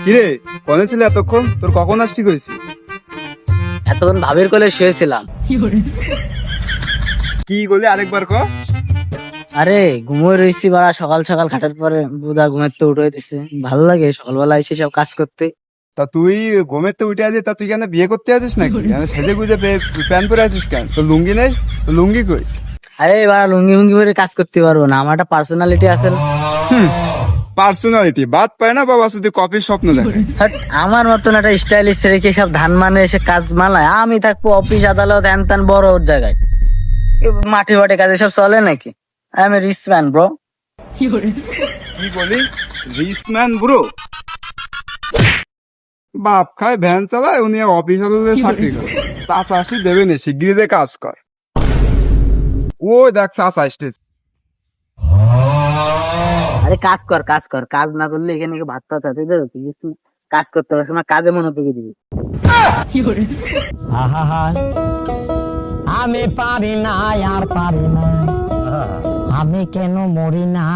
কিরে কোনে ছিলে এতক্ষণ? তোর কখন আসছি কইছি? এতক্ষণ ভাবির কোলে শুয়েছিলাম। কি বলি আরেকবার ক। আরে ঘুমোয় রয়েছি বাড়া, সকাল সকাল খাটার পরে বুধা ঘুমের তো উঠে দিছে। ভালো লাগে সকালবেলা এসে সব কাজ করতে। তা তুই ঘুমের তো উঠে আছিস, তা তুই কেন বিয়ে করতে আছিস নাকি? সেজে গুজে প্যান পরে আছিস কেন? তোর লুঙ্গি নেই? তোর লুঙ্গি কই? আরে বাড়া লুঙ্গি মুঙ্গি পরে কাজ করতে পারবো না, আমার একটা পার্সোনালিটি আছে না। পার্সোনালিটি বাদ পায় না বাবা, শুধু কপির স্বপ্ন দেখে। হাট, আমার মতন একটা স্টাইলিশ ছেলেকে সব ধান মানে এসে কাজ মানায়, আমি থাকবো অফিস আদালত হ্যান ত্যান বড় জায়গায়। মাঠে মাঠে কাজে সব চলে নাকি? I am a rich man bro. কি বলি? Rich man bro? বাপ খায় ভ্যান চালায়, উনি অফিস আদালতে চাকরি করে। চাচা আসলে দেবে না, শিগগিরি দিয়ে কাজ কর। ও দেখ চাচা আসতেছে। আরে কাজ কর কাজ কর, কাজ না করলে এখানে ভাত পাত হাতে দেবে, কাজ করতে হবে, সময় কাজে মনোযোগী দিবি। আহা আমি পারি না আর পারি না, আমি কেন মরি না।